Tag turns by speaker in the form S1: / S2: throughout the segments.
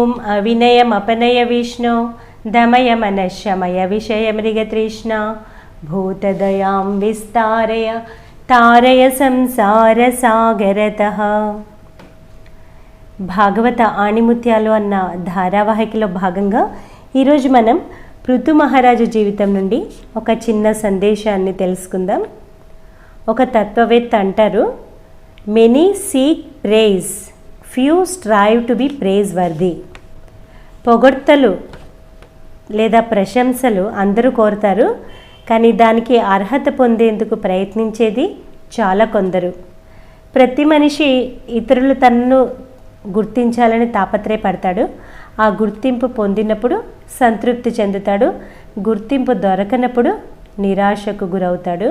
S1: ॐ अविनयमपनय विष्णो दमय मनश्शमय विषय मृगतृष्णा भूतदयां विस्तारय तारय సంసారసాగరతః. భాగవత ఆణిముత్యాలు అన్న ధారావాహికలో భాగంగా ఈరోజు మనం పృథు మహారాజు జీవితం నుండి ఒక చిన్న సందేశాన్ని తెలుసుకుందాం. ఒక తత్వవేత్త అంటారు, many seek praise, few strive to be praiseworthy. పొగడ్తలు లేదా ప్రశంసలు అందరూ కోరుతారు, కానీ దానికి అర్హత పొందేందుకు ప్రయత్నించేది చాలా కొందరు. ప్రతి మనిషి ఇతరులు తనను గుర్తించాలని తాపత్రయపడతాడు. ఆ గుర్తింపు పొందినప్పుడు సంతృప్తి చెందుతాడు, గుర్తింపు దొరకనప్పుడు నిరాశకు గురవుతాడు.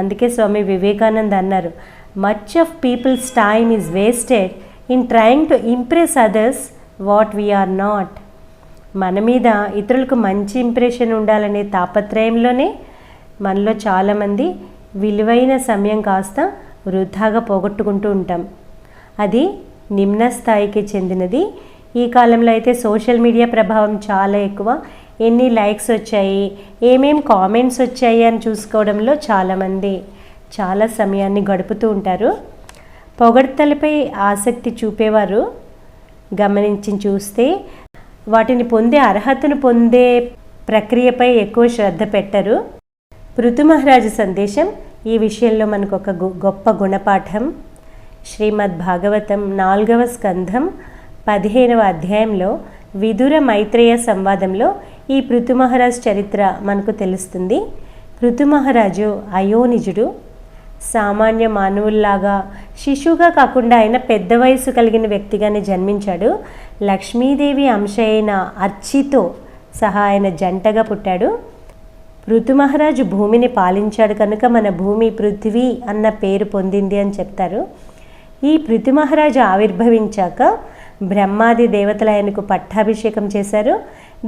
S1: అందుకే స్వామి వివేకానంద అన్నారు, much of people's time is wasted in trying to impress others what we are not. మన మీద ఇతరులకు మంచి ఇంప్రెషన్ ఉండాలనే తాపత్రయంలోనే మనలో చాలామంది విలువైన సమయం కాస్త వృధాగా పోగొట్టుకుంటూ ఉంటాం. అది నిమ్న స్థాయికి చెందినది. ఈ కాలంలో అయితే సోషల్ మీడియా ప్రభావం చాలా ఎక్కువ. ఎన్ని లైక్స్ వచ్చాయి, ఏమేం కామెంట్స్ వచ్చాయి అని చూసుకోవడంలో చాలామంది చాలా సమయాన్ని గడుపుతూ ఉంటారు. పొగడ్తలపై ఆసక్తి చూపేవారు గమనించి చూస్తే వాటిని పొందే అర్హతను పొందే ప్రక్రియపై ఎక్కువ శ్రద్ధ పెట్టరు. పృథు మహారాజు సందేశం ఈ విషయంలో మనకు ఒక గొప్ప గుణపాఠం. శ్రీమద్ భాగవతం 4వ స్కంధం 15వ అధ్యాయంలో విదుర మైత్రేయ సంవాదంలో ఈ పృథు మహారాజు చరిత్ర మనకు తెలుస్తుంది. పృథు మహారాజు అయోనిజుడు. సామాన్య మానవుల్లాగా శిశువుగా కాకుండా ఆయన పెద్ద వయసు కలిగిన వ్యక్తిగానే జన్మించాడు. లక్ష్మీదేవి అంశ అయిన అర్చితో సహా ఆయన జంటగా పుట్టాడు. పృథు మహారాజు భూమిని పాలించాడు కనుక మన భూమి పృథ్వీ అన్న పేరు పొందింది అని చెప్తారు. ఈ పృథు మహారాజు ఆవిర్భవించాక బ్రహ్మాది దేవతలు ఆయనకు పట్టాభిషేకం చేశారు.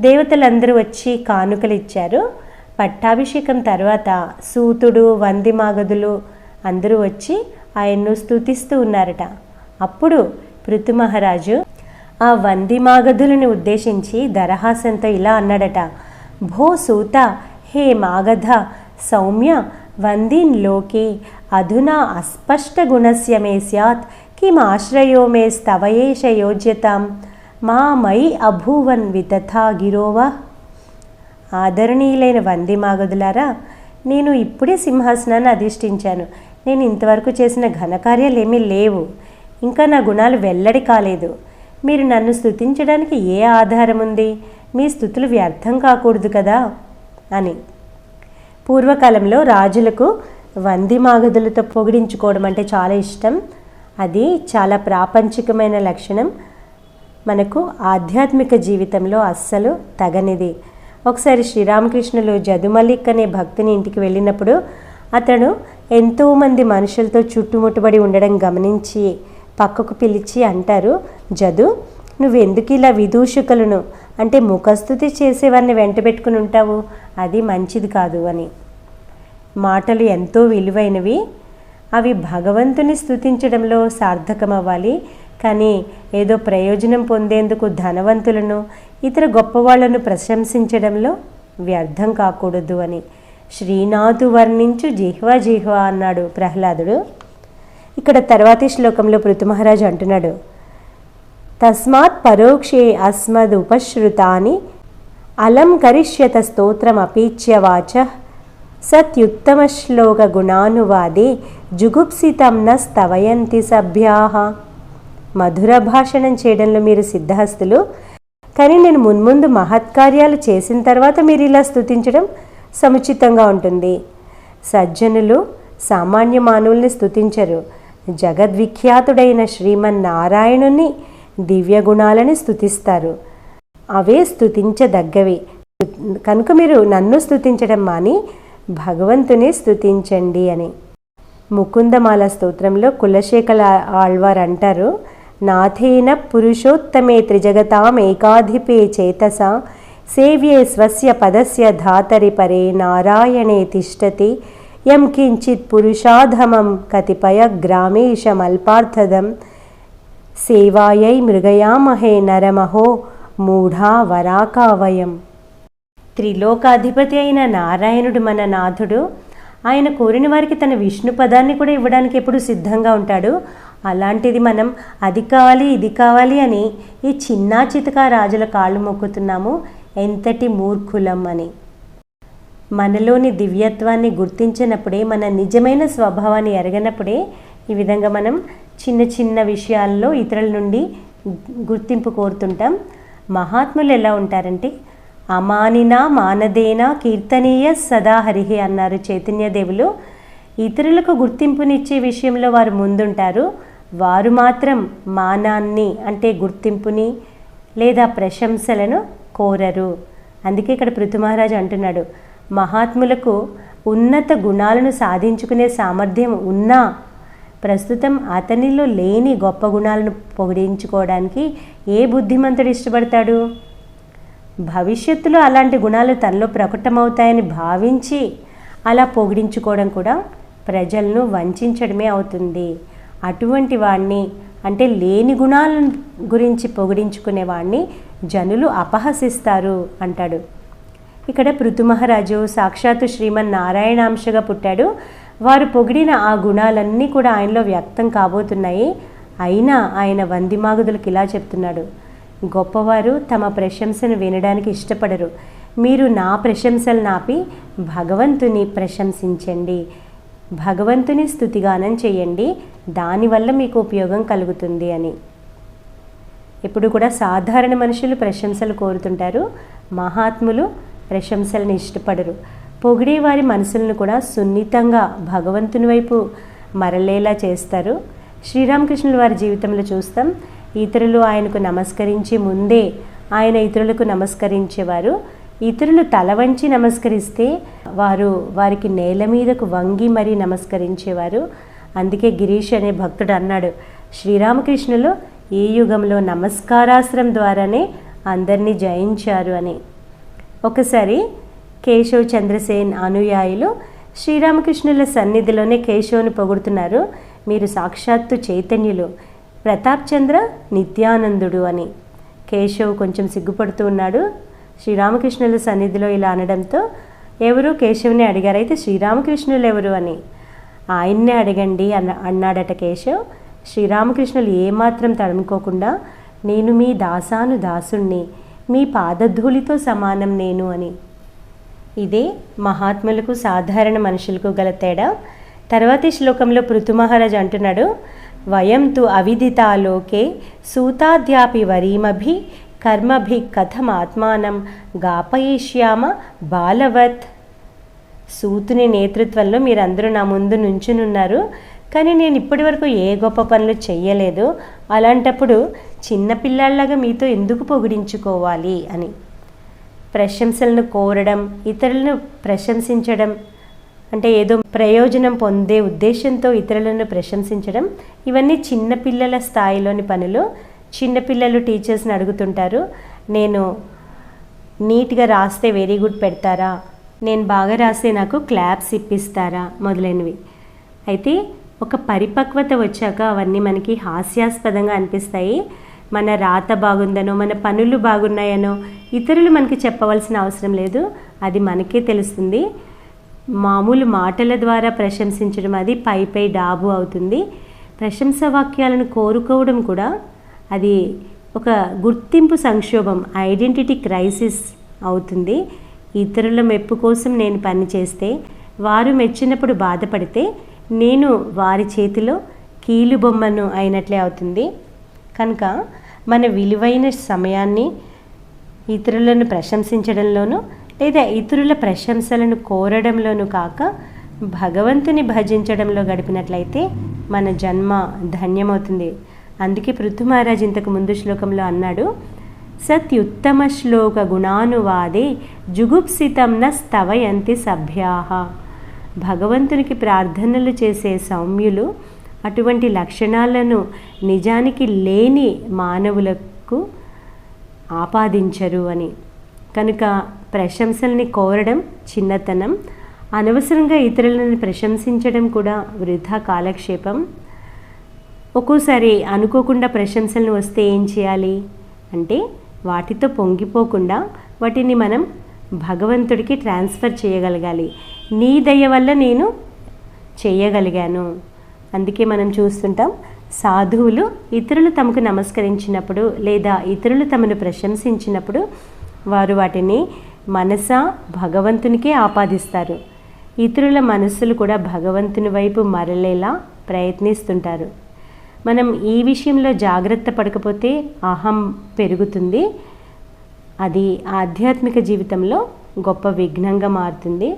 S1: దేవతలందరూ వచ్చి కానుకలు ఇచ్చారు. పట్టాభిషేకం తర్వాత సూతుడు, వందిమాగధులు అందరూ వచ్చి ఆయన్ను స్తుతిస్తూ ఉన్నారట. అప్పుడు పృథు మహారాజు ఆ వందిమాగధులను ఉద్దేశించి దరహాసంతో ఇలా అన్నాడట, భో సూత, హే మాగధ సౌమ్య, వందీన్ లోకే అధునా అస్పష్ట గుణస్య మే స్యాత్ కిం ఆశ్రయో మే స్తవయేష యోజ్యతాం మా మయి అభూవన్ వితథా గిరోవా. ఆదరణీయులైన వందిమాగధులారా, నేను ఇప్పుడే సింహాసనాన్ని అధిష్ఠించాను. నేను ఇంతవరకు చేసిన ఘనకార్యాలేమీ లేవు, ఇంకా నా గుణాలు వెల్లడి కాలేదు. మీరు నన్ను స్తుతించడానికి ఏ ఆధారం ఉంది? మీ స్తుతులు వ్యర్థం కాకూడదు కదా అని. పూర్వకాలంలో రాజులకు వందిమాగధులతో పొగిడించుకోవడం అంటే చాలా ఇష్టం. అది చాలా ప్రాపంచికమైన లక్షణం, మనకు ఆధ్యాత్మిక జీవితంలో అస్సలు తగనిది. ఒకసారి శ్రీరామకృష్ణులు జదుమలిక్ అనే భక్తుని ఇంటికి వెళ్ళినప్పుడు అతడు ఎంతోమంది మనుషులతో చుట్టుముట్టుబడి ఉండడం గమనించి పక్కకు పిలిచి అంటారు, జదు, నువ్వెందుకు ఇలా విదూషకులను అంటే ముఖస్థుతి చేసేవారిని వెంట పెట్టుకుని ఉంటావు? అది మంచిది కాదు అని. మాటలు ఎంతో విలువైనవి, అవి భగవంతుని స్తుతించడంలో సార్థకమవ్వాలి. కానీ ఏదో ప్రయోజనం పొందేందుకు ధనవంతులను, ఇతర గొప్పవాళ్లను ప్రశంసించడంలో వ్యర్థం కాకూడదు అని. శ్రీనాథు వర్ణించు జిహ్వా జిహ్వా అన్నాడు ప్రహ్లాదుడు. ఇక్కడ తర్వాతి శ్లోకంలో పృథు మహారాజు అంటున్నాడు, తస్మాత్ పరోక్షే అస్మద్ ఉపశ్రుతాని అలం కరిష్యత స్తోత్రం అపీచ్య వాచ సత్యుత్తమ శ్లోక గుణానువాదే జుగుప్సితం న స్తవయంతి సభ్యాః. మధుర భాషణం చేయడంలో మీరు సిద్ధహస్తులు, కానీ నేను మున్ముందు మహత్కార్యాలు చేసిన తర్వాత మీరు ఇలా స్తుతించడం సముచితంగా ఉంటుంది. సజ్జనులు సామాన్య మానవుల్ని స్తుతించరు, జగద్విఖ్యాతుడైన శ్రీమన్నారాయణుని దివ్య గుణాలని స్తుతిస్తారు. అవే స్తుతించదగ్గవి. కనుక మీరు నన్ను స్తుతించడం మాని భగవంతుని స్తుతించండి అని. ముకుందమాల స్తోత్రంలో కులశేఖర ఆళ్వార్ అంటారు, నాథేన పురుషోత్తమే త్రిజగతాం ఏకాధిపే చేతసా సేవ్యే స్వస్య పదస్య ధాతరి పరే నారాయణే తిష్టతి యం కించిత్ పురుషాధమం కతిపయ గ్రామేశమల్పార్థదం సేవాయై మృగయామహే నరమహో మూఢా వరాకావయం. త్రిలోకాధిపతి అయిన నారాయణుడు మన నాథుడు. ఆయన కోరిన వారికి తన విష్ణు పదాన్ని కూడా ఇవ్వడానికి ఎప్పుడు సిద్ధంగా ఉంటాడు. అలాంటిది మనం అది కావాలి ఇది కావాలి అని ఈ చిన్నా చితకా రాజుల కాళ్ళు మొక్కుతున్నాము. ఎంతటి మూర్ఖులం అని. మనలోని దివ్యత్వాన్ని గుర్తించినప్పుడే, మన నిజమైన స్వభావాన్ని ఎరగనప్పుడే ఈ విధంగా మనం చిన్న చిన్న విషయాల్లో ఇతరుల నుండి గుర్తింపు కోరుతుంటాం. మహాత్ములు ఎలా ఉంటారంటే అమానినా మానదేనా కీర్తనీయ సదా హరిహి అన్నారు చైతన్యదేవులు. ఇతరులకు గుర్తింపునిచ్చే విషయంలో వారు ముందుంటారు. వారు మాత్రం మానాన్ని అంటే గుర్తింపుని లేదా ప్రశంసలను కోరరు. అందుకే ఇక్కడ పృథు మహారాజు అంటున్నాడు, మహాత్ములకు ఉన్నత గుణాలను సాధించుకునే సామర్థ్యం ఉన్నా ప్రస్తుతం అతనిలో లేని గొప్ప గుణాలను పొగిడించుకోవడానికి ఏ బుద్ధిమంతుడు ఇష్టపడతాడు? భవిష్యత్తులో అలాంటి గుణాలు తనలో ప్రకటమవుతాయని భావించి అలా పొగిడించుకోవడం కూడా ప్రజలను వంచడమే అవుతుంది. అటువంటి వాణ్ణి అంటే లేని గుణాల గురించి పొగిడించుకునే వాణ్ణి జనులు అపహసిస్తారు అంటాడు. ఇక్కడ పృథు మహారాజు సాక్షాత్తు శ్రీమన్నారాయణాంశగా పుట్టాడు. వారు పొగిడిన ఆ గుణాలన్నీ కూడా ఆయనలో వ్యక్తం కాబోతున్నాయి. అయినా ఆయన వందిమాగుదులకు ఇలా చెప్తున్నాడు, గొప్పవారు తమ ప్రశంసను వినడానికి ఇష్టపడరు. మీరు నా ప్రశంసలు నాపి భగవంతుని ప్రశంసించండి, భగవంతుని స్తుతిగానం చేయండి, దానివల్ల మీకు ఉపయోగం కలుగుతుంది అని. ఎప్పుడు కూడా సాధారణ మనుషులు ప్రశంసలు కోరుతుంటారు, మహాత్ములు ప్రశంసలను ఇష్టపడరు. పొగిడేవారి మనసులను కూడా సున్నితంగా భగవంతుని వైపు మరలేలా చేస్తారు. శ్రీరామకృష్ణుల వారి జీవితంలో చూస్తాం, ఇతరులు ఆయనకు నమస్కరించి ముందే ఆయన ఇతరులకు నమస్కరించేవారు. ఇతరులు తల వంచి నమస్కరిస్తే వారికి నేల మీదకు వంగి మరీ నమస్కరించేవారు. అందుకే గిరీష్ అనే భక్తుడు అన్నాడు, శ్రీరామకృష్ణులు ఈ యుగంలో నమస్కారాస్త్రం ద్వారానే అందరినీ జయించారు అని. ఒకసారి కేశవ్ చంద్రసేన్ అనుయాయులు శ్రీరామకృష్ణుల సన్నిధిలోనే కేశవుని పొగుడుతున్నారు, మీరు సాక్షాత్తు చైతన్యులు, ప్రతాప్ చంద్ర నిత్యానందుడు అని. కేశవ్ కొంచెం సిగ్గుపడుతూ ఉన్నాడు. శ్రీరామకృష్ణుల సన్నిధిలో ఇలా అనడంతో ఎవరు కేశవుని అడిగారు, అయితే శ్రీరామకృష్ణులు ఎవరు అని. ఆయన్నే అడగండి అన్నాడట కేశవ్. శ్రీరామకృష్ణులు ఏమాత్రం తడుముకోకుండా, నేను మీ దాసాను దాసుణ్ణి, మీ పాదధూళితో సమానం నేను అని. ఇదే మహాత్ములకు సాధారణ మనుషులకు గల తేడా. తర్వాతి శ్లోకంలో పృథు మహారాజ్ అంటున్నాడు, వయం తు అవిదితాలోకే సూతాద్యాపి వరీమభి కర్మభి కథమాత్మానం గాపయిష్యామ బాలవత్. సూతుని నేతృత్వంలో మీరందరూ నా ముందు నుంచునున్నారు, కానీ నేను ఇప్పటి వరకు ఏ గొప్ప పనులు చెయ్యలేదు. అలాంటప్పుడు చిన్నపిల్లాళ్ళగా మీతో ఎందుకు పొగిడించుకోవాలి అని. ప్రశంసలను కోరడం, ఇతరులను ప్రశంసించడం అంటే ఏదో ప్రయోజనం పొందే ఉద్దేశంతో ఇతరులను ప్రశంసించడం, ఇవన్నీ చిన్నపిల్లల స్థాయిలోని పనులు. చిన్నపిల్లలు టీచర్స్ని అడుగుతుంటారు, నేను నీట్గా రాస్తే వెరీ గుడ్ పెడతారా, నేను బాగా రాస్తే నాకు క్లాప్స్ ఇప్పిస్తారా, మొదలైనవి. అయితే ఒక పరిపక్వత వచ్చాక అవన్నీ మనకి హాస్యాస్పదంగా అనిపిస్తాయి. మన రాత బాగుందనో మన పనులు బాగున్నాయనో ఇతరులు మనకి చెప్పవలసిన అవసరం లేదు, అది మనకే తెలుస్తుంది. మామూలు మాటల ద్వారా ప్రశంసించడం అది పై డాబు అవుతుంది. ప్రశంసా వాక్యాలను కోరుకోవడం కూడా అది ఒక గుర్తింపు సంక్షోభం, ఐడెంటిటీ క్రైసిస్ అవుతుంది. ఇతరుల మెప్పు కోసం నేను పని చేస్తే వారు మెచ్చినప్పుడు బాధపడితే నేను వారి చేతిలో కీలుబొమ్మను అయినట్లే అవుతుంది. కనుక మన విలువైన సమయాన్ని ఇతరులను ప్రశంసించడంలోనూ లేదా ఇతరుల ప్రశంసలను కోరడంలోనూ కాక భగవంతుని భజించడంలో గడిపినట్లయితే మన జన్మ ధన్యమవుతుంది. అందుకే పృథు మహారాజ్ ఇంతకు ముందు శ్లోకంలో అన్నాడు, సత్యుత్తమ శ్లోక గుణానువాదే జుగుప్సితం న స్తవయంతి సభ్యాః. భగవంతునికి ప్రార్థనలు చేసే సౌమ్యులు అటువంటి లక్షణాలను నిజానికి లేని మానవులకు ఆపాదించరు అని. కనుక ప్రశంసల్ని కోరడం చిన్నతనం, అనవసరంగా ఇతరులను ప్రశంసించడం కూడా వృధా కాలక్షేపం. ఒక్కోసారి అనుకోకుండా ప్రశంసలను వస్తే ఏం చేయాలి అంటే వాటితో పొంగిపోకుండా వాటిని మనం భగవంతుడికి ట్రాన్స్ఫర్ చేయగలగాలి. నీ దయ వల్ల నేను చేయగలిగాను. అందుకే మనం చూస్తుంటాం, సాధువులు ఇతరులు తమకు నమస్కరించినప్పుడు లేదా ఇతరులు తమను ప్రశంసించినప్పుడు వారు వాటిని మనసా భగవంతునికే ఆపాదిస్తారు. ఇతరుల మనస్సులు కూడా భగవంతుని వైపు మరలేలా ప్రయత్నిస్తుంటారు. మనం ఈ విషయంలో జాగ్రత్త పడకపోతే అహం పెరుగుతుంది. అది ఆధ్యాత్మిక జీవితంలో గొప్ప విఘ్నంగా మారుతుంది.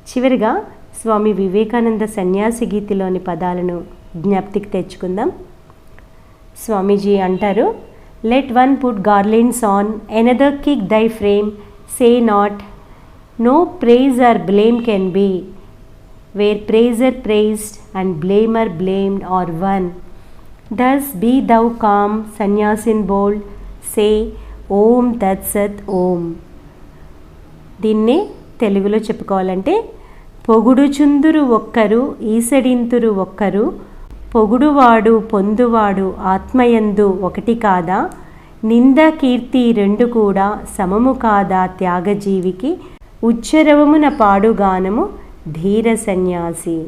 S1: చివరిగా స్వామి వివేకానంద సన్యాసి గీతిలోని పదాలను జ్ఞప్తికి తెచ్చుకుందాం. స్వామీజీ అంటారు, let one put garlands on another kick దై frame, say not no praise are blame can be, wear pressure praised and బ్లేమర్ blamed are one. Thus be దౌ com sannyasin బోల్డ్, సే ఓం తత్సత్ ఓం. దీన్నే తెలుగులో చెప్పుకోవాలంటే, పొగుడుచుందురు ఒక్కరు ఈసడింతురు ఒక్కరు, పొగుడువాడు పొందువాడు ఆత్మయందు ఒకటి కాదా, నింద కీర్తి రెండు కూడా సమము కాదా త్యాగజీవికి, ఉచ్చరవమున పాడుగానము ధీర సన్యాసి.